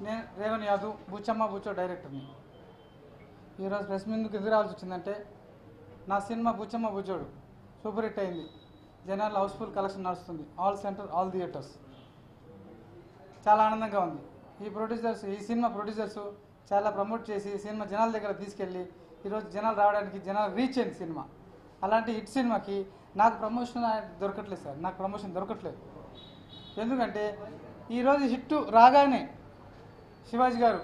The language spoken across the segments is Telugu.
నేను రేవణ్ యాదవ్ బుచ్చమ్మ బుచ్చో డైరెక్టర్ని. ఈరోజు ప్రెస్ ముందుకు ఎదురాల్సి వచ్చిందంటే నా సినిమా బుచ్చమ్మ బుచ్చోడు సూపర్ హిట్ అయింది. జనాలు హౌస్ఫుల్ కలెక్షన్ నడుస్తుంది. All centre all theatres. చాలా ఆనందంగా ఉంది. ఈ సినిమా ప్రొడ్యూసర్స్ చాలా ప్రమోట్ చేసి సినిమా జనాల దగ్గర తీసుకెళ్ళి ఈరోజు జనాలు రావడానికి జనాలు రీచ్ అయింది సినిమా. అలాంటి హిట్ సినిమాకి నాకు ప్రమోషన్ దొరకట్లేదు సార్. నాకు ప్రమోషన్ దొరకట్లేదు. ఎందుకంటే ఈరోజు హిట్ రాగానే శివాజీ గారు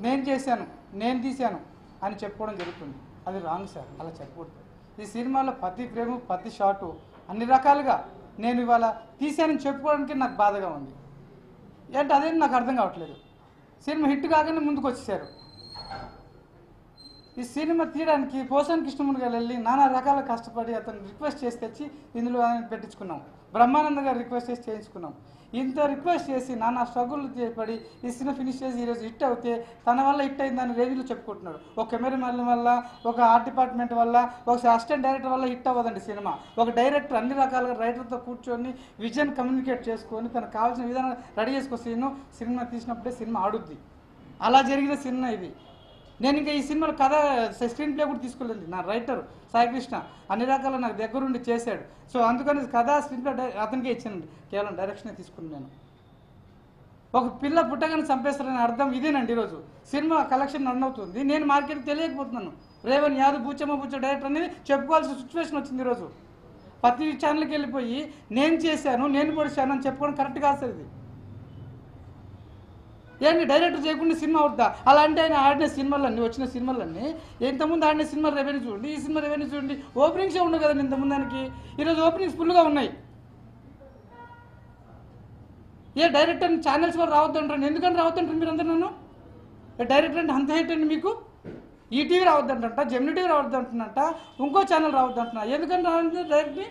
నేను చేశాను, నేను తీశాను అని చెప్పుకోవడం జరుగుతుంది. అది రాంగ్ సార్. అలా చెప్పకూడదు. ఈ సినిమాలో ప్రతి ఫ్రేము ప్రతి షాటు అన్ని రకాలుగా నేను ఇవాళ తీశానని చెప్పుకోవడానికి నాకు బాధగా ఉంది. ఏంటి అదేం నాకు అర్థం కావట్లేదు. సినిమా హిట్ కాగానే ముందుకు వచ్చేసారు. ఈ సినిమా తీయడానికి పోసాని కృష్ణమూర్తి గారు వెళ్ళి నానా రకాల కష్టపడి అతను రిక్వెస్ట్ చేసి తెచ్చి ఇందులో పెట్టించుకున్నాం. బ్రహ్మానంద గారు రిక్వెస్ట్ చేసి చేయించుకున్నాం. ఇంత రిక్వెస్ట్ చేసి నానా స్ట్రగుల్ చేపడి ఈ సినిమా ఫినిష్ చేసి ఈరోజు హిట్ అవుతే తన వల్ల హిట్ అయిందని రేంజ్లో చెప్పుకుంటున్నాడు. ఒక కెమెరామెన్ వల్ల, ఒక ఆర్ట్ డిపార్ట్మెంట్ వల్ల, ఒక అసిస్టెంట్ డైరెక్టర్ వల్ల హిట్ అవ్వదండి సినిమా. ఒక డైరెక్టర్ అన్ని రకాలుగా రైటర్తో కూర్చొని విజన్ కమ్యూనికేట్ చేసుకొని తనకు కావాల్సిన విధానం రెడీ చేసుకొని సినిమా తీసినప్పుడే సినిమా ఆడుద్ది. అలా జరిగిన సినిమా ఇది. నేను ఇంకా ఈ సినిమాలో కథ స్క్రీన్ ప్లే కూడా తీసుకోలేదు. నా రైటర్ సాయికృష్ణ అన్ని రకాల నాకు దగ్గరుండి చేశాడు. సో అందుకని కథ స్క్రీన్ ప్లే అతనికే ఇచ్చానండి. కేవలం డైరెక్షనే తీసుకున్నాను. ఒక పిల్ల పుట్టగానే చంపేస్తారని అర్థం ఇదేనండి. ఈరోజు సినిమా కలెక్షన్ రన్ అవుతుంది. నేను మార్కెట్కి తెలియకపోతున్నాను. రేవణ్ యాదవ్ బుచ్చమ్మ బుచ్చో డైరెక్టర్ అనేది చెప్పుకోవాల్సిన సిచ్యువేషన్ వచ్చింది. ఈరోజు ప్రతి ఛానల్కి వెళ్ళిపోయి నేను చేశాను, నేను పొడిచాను అని చెప్పుకోవడం కరెక్ట్ కాదు సార్. ఇది ఏంటి డైరెక్టర్ చేయకుండా సినిమా అవుతుందా? అలా అంటే ఆయన ఆడిన సినిమాలన్నీ వచ్చిన సినిమాలన్నీ ఇంతకుముందు ఆడిన సినిమా రెవెన్యూ చూడండి, ఈ సినిమా రెవెన్యూ చూడండి. ఓపెనింగ్సే ఉండవు కదండి ఇంతకుముందు దానికి. ఈరోజు ఓపెనింగ్స్ ఫుల్గా ఉన్నాయి. ఏ డైరెక్టర్ ఛానల్స్ కూడా రావద్దంటారు. ఎందుకని రావద్దంటారు మీరు అందరూ? నన్ను డైరెక్టర్ అంటే అంత హైట్ అండి మీకు. ఈటీవీ రావద్దంట, జెమినీ టీవీ రావద్దంటున్నట్ట, ఇంకో ఛానల్ రావద్దంటున్నా. ఎందుకని రావద్దు డైరెక్ట్ని?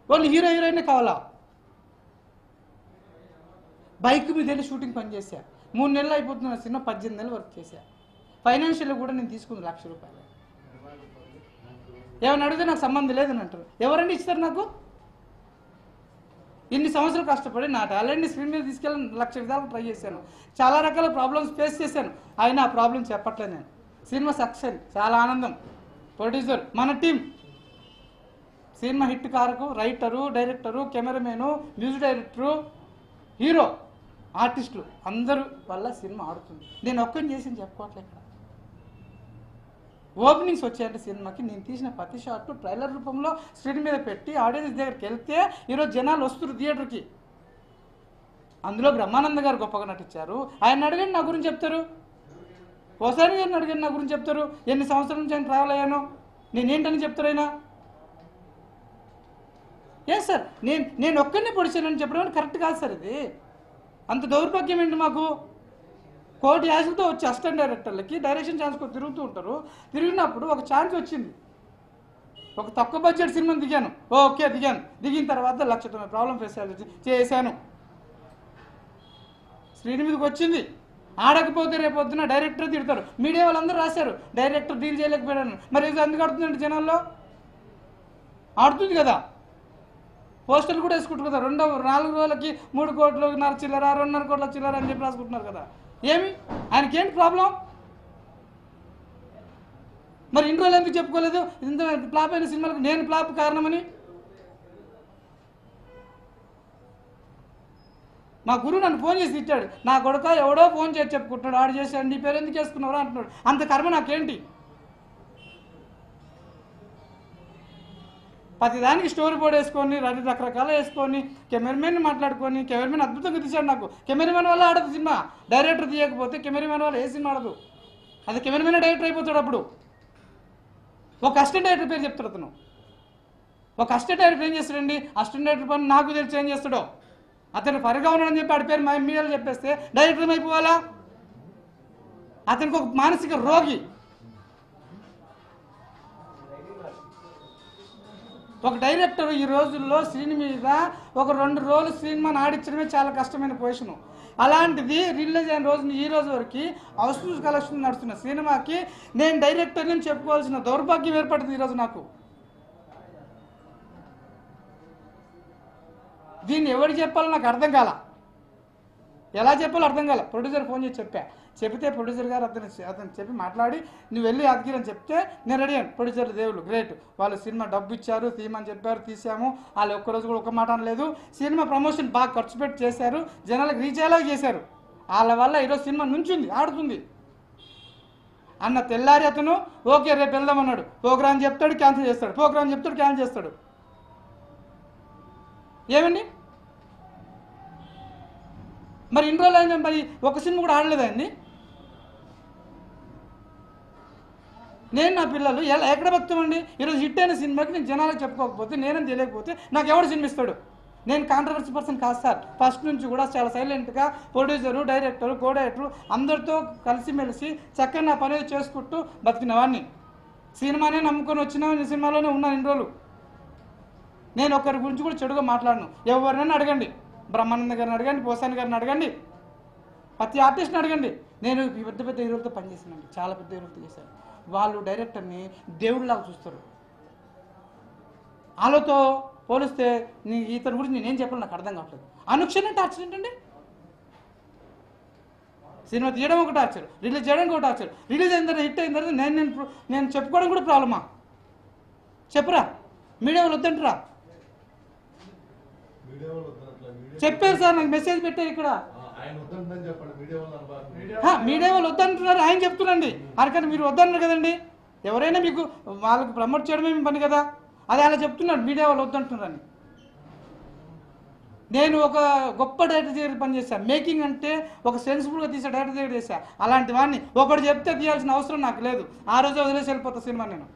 వాళ్ళు హీరోయిన్ కావాలా? బైక్ మీద వెళ్ళి షూటింగ్ పని చేశా. 3 నెలలు అయిపోతున్న సినిమా 18 నెలలు వర్క్ చేశా. ఫైనాన్షియల్ కూడా నేను తీసుకుంది ₹1,00,000. ఏమైనా అడిగితే నాకు సంబంధం లేదని అంటారు. ఎవరండి ఇస్తారు నాకు? ఇన్ని సంవత్సరాలు కష్టపడి నా టాలెంట్ని స్క్రీన్ మీద తీసుకెళ్ళి 1,00,000 విధాలు ట్రై చేశాను. చాలా రకాల ప్రాబ్లమ్స్ ఫేస్ చేశాను. అయినా ఆ ప్రాబ్లమ్ చెప్పట్లేదు నేను. సినిమా సక్సెస్, చాలా ఆనందం. ప్రొడ్యూసర్ మన టీం, సినిమా హిట్ కారకు writer, director, cameraman, music director, hero, ఆర్టిస్టులు అందరూ వల్ల సినిమా ఆడుతుంది. నేను ఒక్కరిని చేసి చెప్పుకోవట్లేదు. ఇక్కడ ఓపెనింగ్స్ వచ్చాయంటే సినిమాకి నేను తీసిన ప్రతి షాట్ ట్రైలర్ రూపంలో స్క్రీన్ మీద పెట్టి ఆడియన్స్ దగ్గరికి వెళ్తే ఈరోజు జనాలు వస్తున్నారు థియేటర్కి. అందులో బ్రహ్మానంద గారు గొప్పగా నటించారు. ఆయన అడగండి నా గురించి చెప్తారు. పోసాని గారిని అడగండి నా గురించి చెప్తారు. ఎన్ని సంవత్సరాల నుంచి ఆయన ట్రావెల్ అయ్యాను, నేనేంటని చెప్తారు ఆయన. ఎస్ సార్, నేను ఒక్కరిని పొడిచానని చెప్పడం కరెక్ట్ కాదు సార్. ఇది అంత దౌర్భాగ్యం ఏంటి మాకు? కోటి యాసలతో వచ్చి అసిస్టెంట్ డైరెక్టర్లకి డైరెక్షన్ ఛాన్స్ తిరుగుతూ ఉంటారు. తిరిగినప్పుడు ఒక ఛాన్స్ వచ్చింది. ఒక తక్కువ బడ్జెట్ సినిమాని దిగాను. ఓకే దిగాను. దిగిన తర్వాత 1,00,000 ప్రాబ్లం ఫేస్ చేశాను. స్క్రీన్ మీదకి వచ్చింది. ఆడకపోతే రేపొద్దున డైరెక్టర్ తిడతారు. మీడియా వాళ్ళందరూ రాశారు డైరెక్టర్ డీల్ చేయలేకపోయాను. మరి ఇది ఎందుకు ఆడుతుందండి జనాల్లో? ఆడుతుంది కదా. పోస్టర్లు కూడా వేసుకుంటారు కదా. 4 రోజులకి 3 కోట్లు చిల్లర, 2.5 కోట్ల చిల్లర అని చెప్పి రాసుకుంటున్నారు కదా. ఏమి ఆయనకి ఏంటి ప్రాబ్లం? మరి ఇన్ని రోజులు ఎందుకు చెప్పుకోలేదు? ఇంత ఫ్లాప్ అయిన సినిమాలకు నేను ఫ్లాప్ కారణమని. మా గురువు నన్ను ఫోన్ చేసి ఇచ్చాడు. నా కొడుక ఎవడో ఫోన్ చేసి చెప్పుకుంటున్నాడు, ఆడు చేశాడు, నీ పేరు ఎందుకు వేసుకున్నావు అంటున్నాడు. అంత కర్మ నాకేంటి? ప్రతిదానికి స్టోరీ బోర్డ్ వేసుకొని రకరకాల వేసుకొని కెమెరామెన్ మాట్లాడుకొని కెమెరామెన్ అద్భుతంగా తీశాడు. నాకు కెమెరామెన్ వల్ల ఆడదు సినిమా. డైరెక్టర్ తీయకపోతే కెమెరామెన్ వల్ల ఏ సినిమా ఆడదు. అది కెమెరామెన్ డైరెక్టర్ అయిపోతాడు. అప్పుడు ఒక అసిస్టెంట్ డైరెక్టర్ పేరు చెప్తాడు అతను. ఒక అసిస్టెంట్ డైరెక్టర్ ఏం చేస్తాడండి? అసిస్టెంట్ డైరెక్టర్ పని నాకు తెలిసి ఏం చేస్తాడో. అతను పరిగా ఉన్నాడని చెప్పి ఆడి పేరు మీడియాలో చెప్పేస్తే డైరెక్టర్ అయిపోవాలా? అతనికి ఒక మానసిక రోగి. ఒక డైరెక్టర్ ఈ రోజుల్లో స్క్రీన్ మీద ఒక 2 రోజులు సినిమాని ఆడించడమే చాలా కష్టమైన పొజిషను. అలాంటిది రిలీజ్ అయిన రోజున ఈ రోజు వరకు హౌస్ఫుల్ కలెక్షన్ నడుస్తున్న సినిమాకి నేను డైరెక్టర్ని చెప్పుకోవాల్సిన దౌర్భాగ్యం ఏర్పడుతుంది ఈరోజు నాకు. దీన్ని ఎవరికి చెప్పాలో నాకు అర్థం కాల. ఎలా చెప్పాలో అర్థం కాలే. ప్రొడ్యూసర్ ఫోన్ చేసి చెప్తే ప్రొడ్యూసర్ గారు అతను చెప్పి మాట్లాడి నువ్వు వెళ్ళి యాదగిరి అని చెప్తే నేను రెడీ అయ్యాను. ప్రొడ్యూసర్ దేవుళ్ళు గ్రేట్, వాళ్ళు సినిమా డబ్బు ఇచ్చారు, తీయమని చెప్పారు, తీసాము. వాళ్ళు ఒక్కరోజు కూడా ఒక మాట అనలేదు. సినిమా ప్రమోషన్ బాగా ఖర్చు పెట్టి చేశారు, జనాలకు రీచ్ అయ్యేలాగా చేశారు. వాళ్ళ వల్ల ఈరోజు సినిమా నుంచింది, ఆడుతుంది. అన్న తెల్లారి అతను ఓకే రేపు వెళ్దామన్నాడు. ప్రోగ్రామ్ చెప్తాడు, క్యాన్సిల్ చేస్తాడు, ప్రోగ్రామ్ చెప్తాడు, క్యాన్సిల్ చేస్తాడు. ఏమండి మరి ఇన్ని రోజులు అయినా మరి ఒక సినిమా కూడా ఆడలేదండి. నేను నా పిల్లలు ఎక్కడ బతుకుతామండి? ఈరోజు హిట్ అయిన సినిమాకి నేను జనాలకు చెప్పుకోకపోతే, నేనేం తెలియకపోతే నాకు ఎవడు సినిమా ఇస్తాడు? నేను కాంట్రవర్సీ పర్సన్ కాదు సార్. ఫస్ట్ నుంచి కూడా చాలా సైలెంట్గా ప్రొడ్యూసరు, డైరెక్టరు, కో డైరెక్టరు అందరితో కలిసిమెలిసి చక్కగా నా పని చేసుకుంటూ బతికినవాడిని. సినిమానే నమ్ముకొని వచ్చిన సినిమాలోనే ఉన్నాను ఇన్ని రోజులు. నేను ఒకరి గురించి కూడా చెడుగా మాట్లాడను. ఎవరినైనా అడగండి, బ్రహ్మానంద గారిని అడగండి, పోసాని గారిని అడగండి, ప్రతి ఆర్టిస్ట్ని అడగండి. నేను పెద్ద పెద్ద హీరోలతో పనిచేసానండి, చాలా పెద్ద హీరోలతో చేశాను. వాళ్ళు డైరెక్టర్ని దేవుడిలాగా చూస్తారు. వాళ్ళతో పోలిస్తే ఇతని గురించి నేనేం చెప్పాలి నాకు అర్థం కావట్లేదు. అనుక్షణం టార్చర్ ఏంటండి? సినిమా తీయడం ఒక టార్చర్, రిలీజ్ చేయడానికి ఒక టార్చర్, రిలీజ్ అయిన తర్వాత హిట్ అయిన తర్వాత నేను చెప్పుకోవడం కూడా ప్రాబ్లమా? చెప్పరా? మీడియా వాళ్ళు వద్దంటారా? చెప్పారు సార్, నాకు మెసేజ్ పెట్టారు ఇక్కడ. మీడియా వాళ్ళు వద్దంటున్నారు, ఆయన చెప్తున్నాండి. అందుకని మీరు వద్దన్నారు కదండి. ఎవరైనా మీకు వాళ్ళకి ప్రమోట్ చేయడమే మీ పని కదా. అది అలా చెప్తున్నాడు, మీడియా వాళ్ళు వద్దంటున్నారని. నేను ఒక గొప్ప డైరెక్టర్ దగ్గర పనిచేశాను. మేకింగ్ అంటే ఒక సెన్సిబుల్గా తీసే డైరెక్టర్ దగ్గర చేశాను. అలాంటి వాడిని ఒకటి చెప్తే తీయాల్సిన అవసరం నాకు లేదు. ఆ రోజు వదిలేసి వెళ్ళిపోతా సినిమా నేను.